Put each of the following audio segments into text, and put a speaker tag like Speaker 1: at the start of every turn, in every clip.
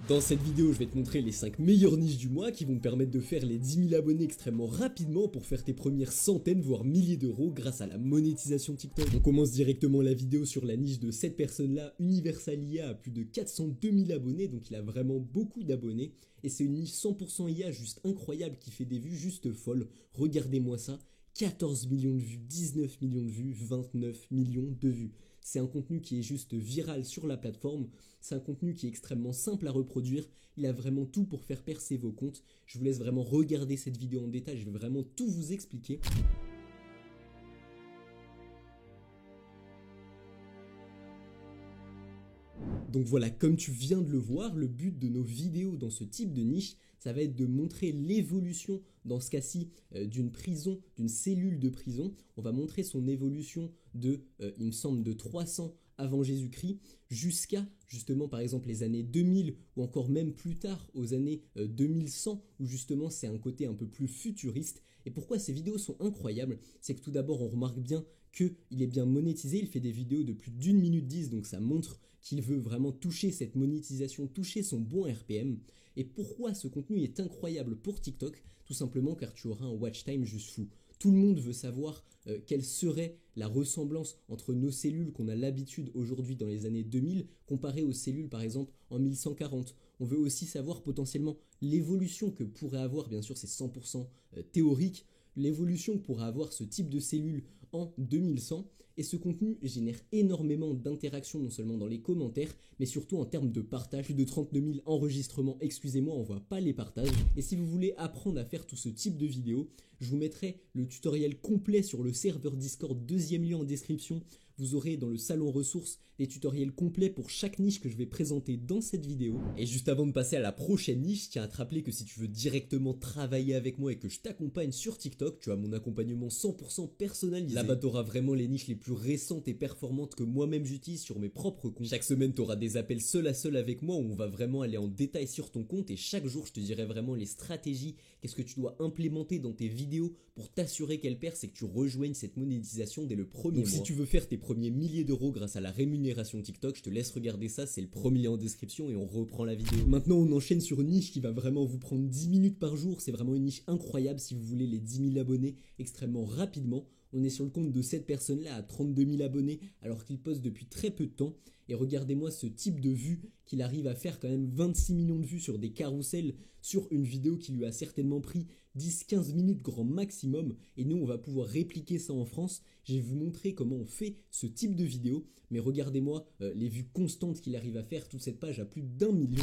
Speaker 1: Dans cette vidéo, je vais te montrer les 5 meilleures niches du mois qui vont te permettre de faire les 10 000 abonnés extrêmement rapidement pour faire tes premières centaines voire milliers d'euros grâce à la monétisation TikTok. On commence directement la vidéo sur la niche de cette personne-là, Universal IA, à plus de 402 000 abonnés, donc il a vraiment beaucoup d'abonnés. Et c'est une niche 100% IA juste incroyable qui fait des vues juste folles. Regardez-moi ça. 14 millions de vues, 19 millions de vues, 29 millions de vues. C'est un contenu qui est juste viral sur la plateforme, c'est un contenu qui est extrêmement simple à reproduire, il a vraiment tout pour faire percer vos comptes. Je vous laisse vraiment regarder cette vidéo en détail, je vais vraiment tout vous expliquer. Donc voilà, comme tu viens de le voir, le but de nos vidéos dans ce type de niche, ça va être de montrer l'évolution, dans ce cas-ci, d'une prison, d'une cellule de prison. On va montrer son évolution de, il me semble, de 300 avant Jésus-Christ jusqu'à, justement, par exemple, les années 2000 ou encore même plus tard, aux années 2100, où justement c'est un côté un peu plus futuriste. Et pourquoi ces vidéos sont incroyables? C'est que tout d'abord, on remarque bien qu'il est bien monétisé, il fait des vidéos de plus d'1 minute 10, donc ça montre qu'il veut vraiment toucher cette monétisation, toucher son bon RPM. Et pourquoi ce contenu est incroyable pour TikTok? Tout simplement car tu auras un watch time juste fou. Tout le monde veut savoir quelle serait la ressemblance entre nos cellules qu'on a l'habitude aujourd'hui dans les années 2000 comparées aux cellules par exemple en 1140. On veut aussi savoir potentiellement l'évolution que pourrait avoir, bien sûr c'est 100% théorique, l'évolution que pourrait avoir ce type de cellule en 2100, et ce contenu génère énormément d'interactions non seulement dans les commentaires mais surtout en termes de partage. Plus de 32 000 enregistrements, excusez-moi, on voit pas les partages. Et si vous voulez apprendre à faire tout ce type de vidéos, je vous mettrai le tutoriel complet sur le serveur Discord, deuxième lien en description. Vous aurez dans le salon ressources des tutoriels complets pour chaque niche que je vais présenter dans cette vidéo. Et juste avant de passer à la prochaine niche, je tiens à te rappeler que si tu veux directement travailler avec moi et que je t'accompagne sur TikTok, tu as mon accompagnement 100% personnalisé. Là-bas, tu auras vraiment les niches les plus récentes et performantes que moi-même j'utilise sur mes propres comptes. Chaque semaine, tu auras des appels seul à seul avec moi où on va vraiment aller en détail sur ton compte, et chaque jour, je te dirai vraiment les stratégies, qu'est-ce que tu dois implémenter dans tes vidéos pour t'assurer qu'elles percent et que tu rejoignes cette monétisation dès le premier mois. Donc si tu veux faire tes premiers milliers d'euros grâce à la rémunération TikTok, je te laisse regarder ça, c'est le premier lien en description, et on reprend la vidéo. Maintenant, on enchaîne sur une niche qui va vraiment vous prendre 10 minutes par jour. C'est vraiment une niche incroyable si vous voulez les 10 000 abonnés extrêmement rapidement. On est sur le compte de cette personne-là à 32 000 abonnés alors qu'il poste depuis très peu de temps. Et regardez-moi ce type de vues qu'il arrive à faire, quand même 26 millions de vues sur des carousels, sur une vidéo qui lui a certainement pris 10-15 minutes grand maximum. Et nous, on va pouvoir répliquer ça en France. Je vais vous montrer comment on fait ce type de vidéo. Mais regardez-moi les vues constantes qu'il arrive à faire. Toute cette page a plus d'1 million.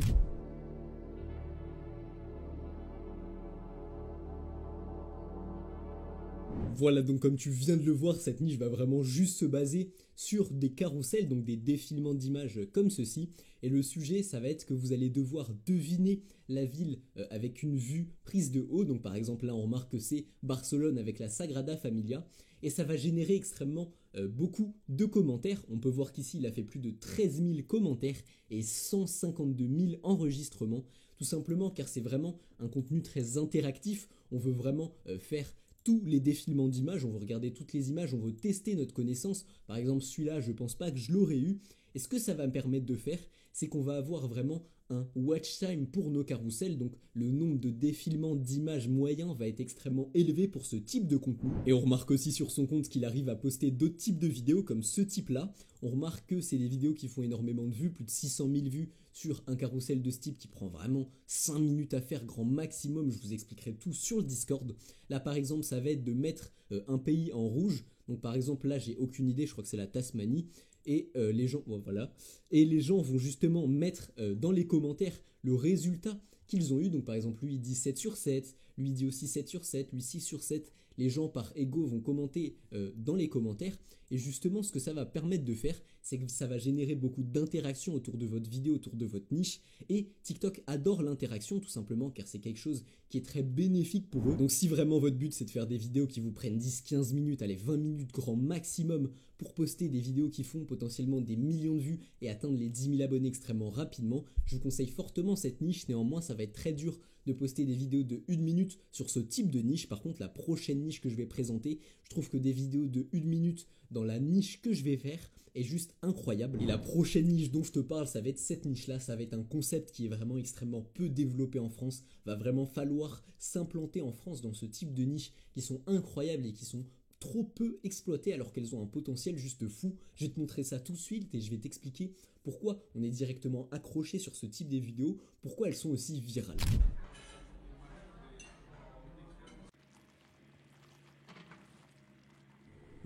Speaker 1: Voilà, donc comme tu viens de le voir, cette niche va vraiment juste se baser sur des carousels, donc des défilements d'images comme ceci. Et le sujet, ça va être que vous allez devoir deviner la ville avec une vue prise de haut. Donc par exemple là, on remarque que c'est Barcelone avec la Sagrada Familia. Et ça va générer extrêmement beaucoup de commentaires. On peut voir qu'ici, il a fait plus de 13 000 commentaires et 152 000 enregistrements. Tout simplement car c'est vraiment un contenu très interactif. On veut vraiment faire tous les défilements d'images, on veut regarder toutes les images, on veut tester notre connaissance. Par exemple, celui-là, je pense pas que je l'aurais eu. Et ce que ça va me permettre de faire, c'est qu'on va avoir vraiment un watch time pour nos carousels. Donc le nombre de défilements d'images moyens va être extrêmement élevé pour ce type de contenu. Et on remarque aussi sur son compte qu'il arrive à poster d'autres types de vidéos comme ce type-là. On remarque que c'est des vidéos qui font énormément de vues, plus de 600 000 vues sur un carrousel de ce type qui prend vraiment 5 minutes à faire grand maximum. Je vous expliquerai tout sur le Discord. Là par exemple, ça va être de mettre un pays en rouge. Donc par exemple là, j'ai aucune idée, je crois que c'est la Tasmanie. Et les gens, bon, voilà, et les gens vont justement mettre dans les commentaires le résultat qu'ils ont eu. Donc par exemple, lui il dit 7 sur 7, lui il dit aussi 7 sur 7, lui 6 sur 7. Les gens par ego vont commenter dans les commentaires. Et justement, ce que ça va permettre de faire, c'est que ça va générer beaucoup d'interactions autour de votre vidéo, autour de votre niche. Et TikTok adore l'interaction tout simplement car c'est quelque chose qui est très bénéfique pour eux. Donc si vraiment votre but c'est de faire des vidéos qui vous prennent 10-15 minutes, allez 20 minutes grand maximum pour poster des vidéos qui font potentiellement des millions de vues et atteindre les 10 000 abonnés extrêmement rapidement, je vous conseille fortement cette niche. Néanmoins, ça va être très dur de poster des vidéos de 1 minute sur ce type de niche. Par contre, la prochaine niche que je vais présenter, je trouve que des vidéos de 1 minute dans la niche que je vais faire est juste incroyable. Et la prochaine niche dont je te parle, ça va être cette niche-là. Ça va être un concept qui est vraiment extrêmement peu développé en France. Va vraiment falloir s'implanter en France dans ce type de niche qui sont incroyables et qui sont trop peu exploitées alors qu'elles ont un potentiel juste fou. Je vais te montrer ça tout de suite et je vais t'expliquer pourquoi on est directement accroché sur ce type de vidéos, pourquoi elles sont aussi virales.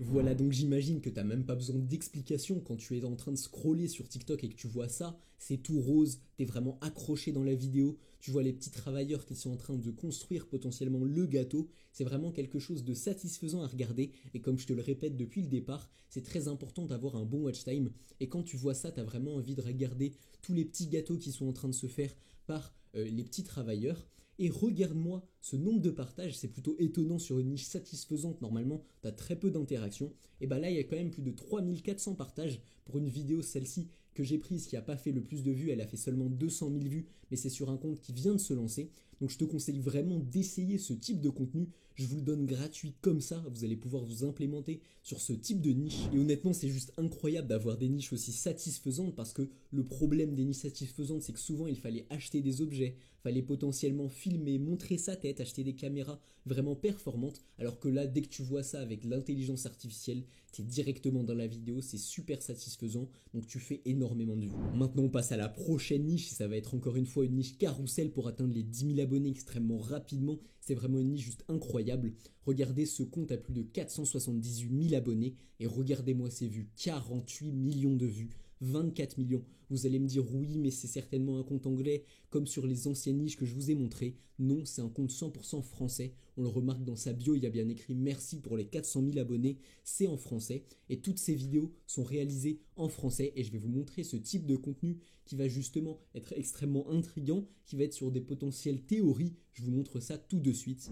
Speaker 1: Voilà, donc j'imagine que tu n'as même pas besoin d'explication quand tu es en train de scroller sur TikTok et que tu vois ça, c'est tout rose, tu es vraiment accroché dans la vidéo, tu vois les petits travailleurs qui sont en train de construire potentiellement le gâteau, c'est vraiment quelque chose de satisfaisant à regarder et comme je te le répète depuis le départ, c'est très important d'avoir un bon watch time et quand tu vois ça, tu as vraiment envie de regarder tous les petits gâteaux qui sont en train de se faire par les petits travailleurs. Et regarde-moi ce nombre de partages, c'est plutôt étonnant sur une niche satisfaisante, normalement tu as très peu d'interactions. Et bah là il y a quand même plus de 3400 partages pour une vidéo, celle-ci que j'ai prise qui n'a pas fait le plus de vues, elle a fait seulement 200 000 vues, mais c'est sur un compte qui vient de se lancer. Donc je te conseille vraiment d'essayer ce type de contenu, je vous le donne gratuit comme ça, vous allez pouvoir vous implémenter sur ce type de niche. Et honnêtement c'est juste incroyable d'avoir des niches aussi satisfaisantes parce que le problème des niches satisfaisantes c'est que souvent il fallait acheter des objets, fallait potentiellement filmer, montrer sa tête, acheter des caméras vraiment performantes, alors que là dès que tu vois ça avec l'intelligence artificielle, tu es directement dans la vidéo, c'est super satisfaisant, donc tu fais énormément de vues. Maintenant on passe à la prochaine niche, ça va être encore une fois une niche carrousel pour atteindre les 10 000 abonnés extrêmement rapidement, c'est vraiment une niche juste incroyable. Regardez ce compte à plus de 478 000 abonnés et regardez-moi ces vues, 48 millions de vues. 24 millions. Vous allez me dire oui mais c'est certainement un compte anglais comme sur les anciennes niches que je vous ai montré. Non, c'est un compte 100% français. On le remarque dans sa bio, il y a bien écrit merci pour les 400 000 abonnés. C'est en français et toutes ces vidéos sont réalisées en français et je vais vous montrer ce type de contenu qui va justement être extrêmement intriguant, qui va être sur des potentielles théories. Je vous montre ça tout de suite.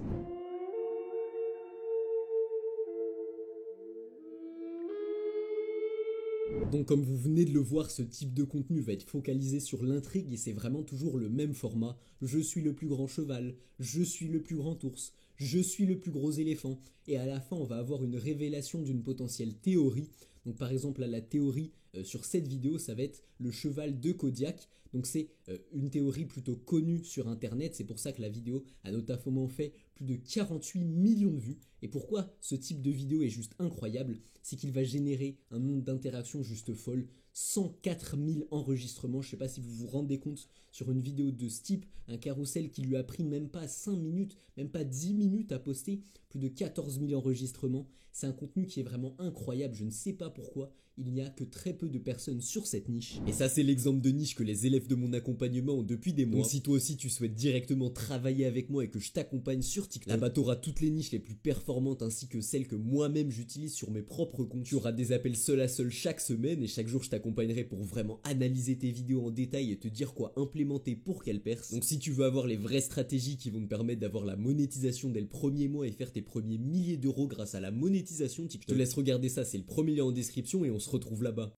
Speaker 1: Donc comme vous venez de le voir, ce type de contenu va être focalisé sur l'intrigue et c'est vraiment toujours le même format. Je suis le plus grand cheval, je suis le plus grand ours, je suis le plus gros éléphant. Et à la fin, on va avoir une révélation d'une potentielle théorie. Donc par exemple, là, la théorie sur cette vidéo, ça va être le cheval de Kodiak. Donc c'est une théorie plutôt connue sur Internet. C'est pour ça que la vidéo a notamment fait plus de 48 millions de vues. Et pourquoi ce type de vidéo est juste incroyable, c'est qu'il va générer un nombre d'interactions juste folle. 104 000 enregistrements, je ne sais pas si vous vous rendez compte sur une vidéo de ce type, un carrousel qui lui a pris même pas 5 minutes, même pas 10 minutes à poster, plus de 14 000 enregistrements. C'est un contenu qui est vraiment incroyable, je ne sais pas pourquoi, il n'y a que très peu de personnes sur cette niche. Et ça c'est l'exemple de niche que les élèves de mon accompagnement ont depuis des mois. Donc si toi aussi tu souhaites directement travailler avec moi et que je t'accompagne sur TikTok, là-bas tu auras toutes les niches les plus performantes ainsi que celles que moi-même j'utilise sur mes propres comptes. Tu auras des appels seul à seul chaque semaine et chaque jour je t'accompagnerai pour vraiment analyser tes vidéos en détail et te dire quoi implémenter pour qu'elles percent. Donc si tu veux avoir les vraies stratégies qui vont te permettre d'avoir la monétisation dès le premier mois et faire tes premiers milliers d'euros grâce à la monétisation TikTok, je te laisse regarder ça, c'est le premier lien en description et on se retrouve là-bas.